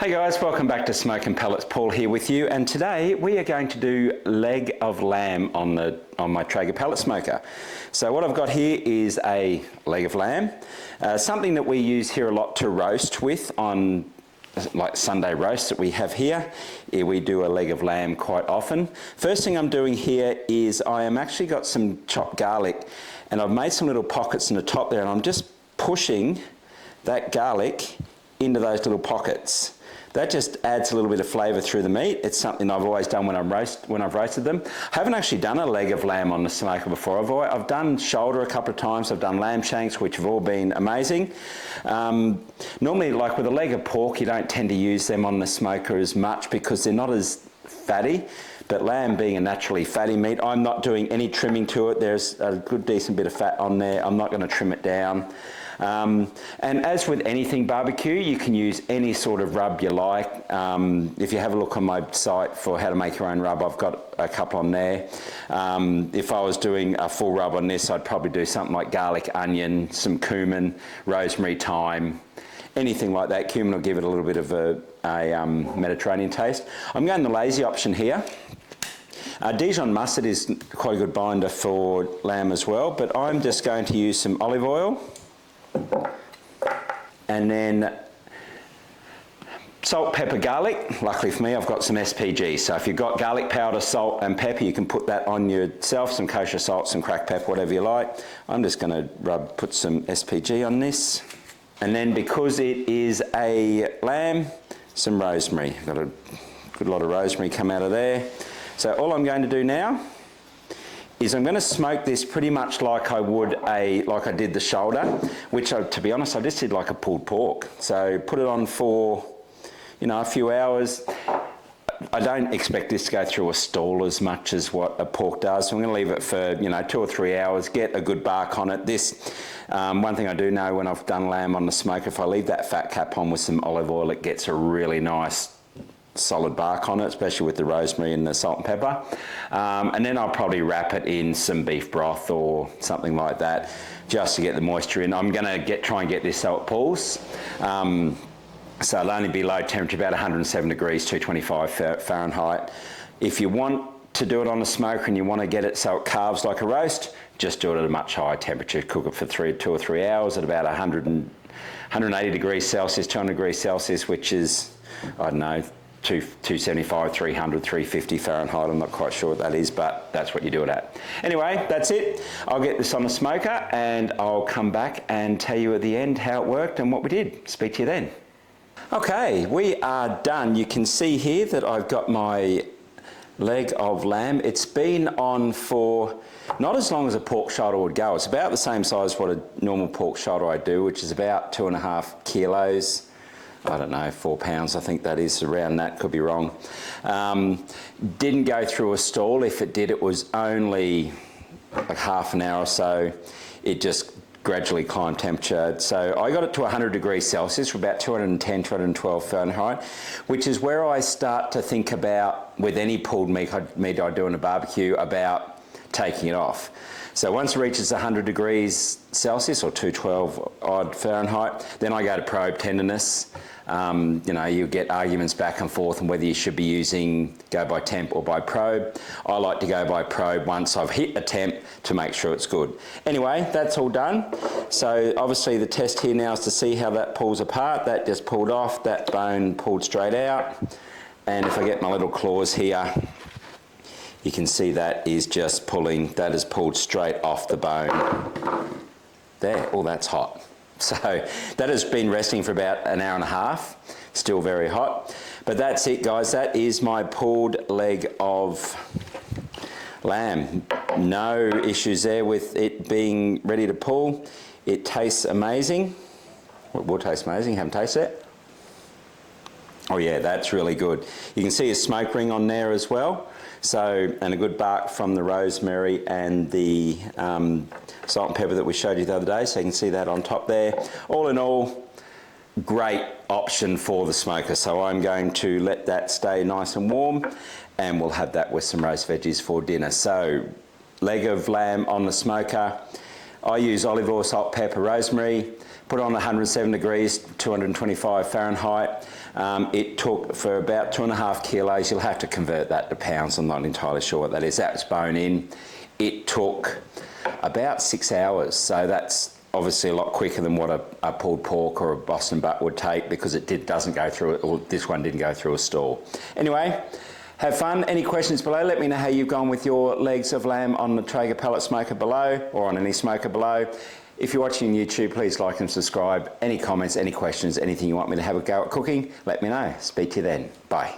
Hey guys, welcome back to Smoke and Pellets. Paul here with you, and today we are going to do leg of lamb on my Traeger Pellet Smoker. So what I've got here is a leg of lamb, something that we use here a lot to roast with on like Sunday roasts that we have here. We do a leg of lamb quite often. First thing I'm doing here is I am actually got some chopped garlic, and I've made some little pockets in the top there, and I'm just pushing that garlic into those little pockets. That just adds a little bit of flavour through the meat. It's something I've always done when I've roasted them. I haven't actually done a leg of lamb on the smoker before. I've done shoulder a couple of times. I've done lamb shanks, which have all been amazing. Normally, like with a leg of pork, you don't tend to use them on the smoker as much because they're not as fatty. But lamb being a naturally fatty meat, I'm not doing any trimming to it. There's a good decent bit of fat on there. I'm not going to trim it down. And as with anything barbecue, you can use any sort of rub you like. If you have a look on my site for how to make your own rub, I've got a couple on there. If I was doing a full rub on this, I'd probably do something like garlic, onion, some cumin, rosemary, thyme, anything like that. Cumin will give it a little bit of a Mediterranean taste. I'm going the lazy option here. Dijon mustard is quite a good binder for lamb as well, but I'm just going to use some olive oil. And then salt, pepper, garlic. Luckily for me, I've got some SPG. So if you've got garlic powder, salt and pepper, you can put that on yourself, some kosher salt, some cracked pepper, whatever you like. I'm just going to put some SPG on this. And then because it is a lamb, some rosemary. Got a good lot of rosemary come out of there. So all I'm going to do now is I'm going to smoke this pretty much like I would like I did the shoulder, which to be honest, I just did like a pulled pork. So put it on for, a few hours. I don't expect this to go through a stall as much as what a pork does. So I'm going to leave it for, 2 or 3 hours, get a good bark on it. This, one thing I do know when I've done lamb on the smoker, if I leave that fat cap on with some olive oil, it gets a really nice solid bark on it, especially with the rosemary and the salt and pepper. And then I'll probably wrap it in some beef broth or something like that just to get the moisture in. I'm going to try and get this so it pulls. So it'll only be low temperature, about 107 degrees, 225 Fahrenheit. If you want to do it on a smoker and you want to get it so it carves like a roast, just do it at a much higher temperature. Cook it for 2 or 3 hours at about 180 degrees Celsius, 200 degrees Celsius, which is, I don't know, 275, 300, 350 Fahrenheit. I'm not quite sure what that is, but that's what you do it at. Anyway, that's it. I'll get this on the smoker and I'll come back and tell you at the end how it worked and what we did. Speak to you then. Okay, we are done. You can see here that I've got my leg of lamb. It's been on for not as long as a pork shoulder would go. It's about the same size as what a normal pork shoulder I do, which is about 2.5 kilos. I don't know, 4 pounds, I think that is, around that, could be wrong. Didn't go through a stall. If it did, it was only like half an hour or so. It just gradually climbed temperature. So I got it to 100 degrees Celsius, for about 210, 212 Fahrenheit, which is where I start to think about, with any pulled meat I do in a barbecue, about taking it off. So once it reaches 100 degrees Celsius or 212 odd Fahrenheit, then I go to probe tenderness. You get arguments back and forth on whether you should be go by temp or by probe. I like to go by probe once I've hit a temp to make sure it's good. Anyway, that's all done. So obviously the test here now is to see how that pulls apart. That just pulled off, that bone pulled straight out. And if I get my little claws here, you can see that is just pulling, that is pulled straight off the bone. There, oh, that's hot. So that has been resting for about an hour and a half, still very hot. But that's it, guys. That is my pulled leg of lamb. No issues there with it being ready to pull. It tastes amazing. Well, it will taste amazing. Haven't tasted it. Oh yeah, that's really good. You can see a smoke ring on there as well. So, and a good bark from the rosemary and the salt and pepper that we showed you the other day. So you can see that on top there. All in all, great option for the smoker. So I'm going to let that stay nice and warm, and we'll have that with some roast veggies for dinner. So leg of lamb on the smoker. I use olive oil, salt, pepper, rosemary, put it on 107 degrees, 225 Fahrenheit. It took for about 2.5 kilos. You'll have to convert that to pounds. I'm not entirely sure what that is. That's bone in. It took about 6 hours. So that's obviously a lot quicker than what a pulled pork or a Boston butt would take, because it doesn't go through, or this one didn't go through a stall. Anyway, have fun. Any questions below? Let me know how you've gone with your legs of lamb on the Traeger Pellet Smoker below, or on any smoker below. If you're watching YouTube, please like and subscribe. Any comments, any questions, anything you want me to have a go at cooking, let me know. Speak to you then. Bye.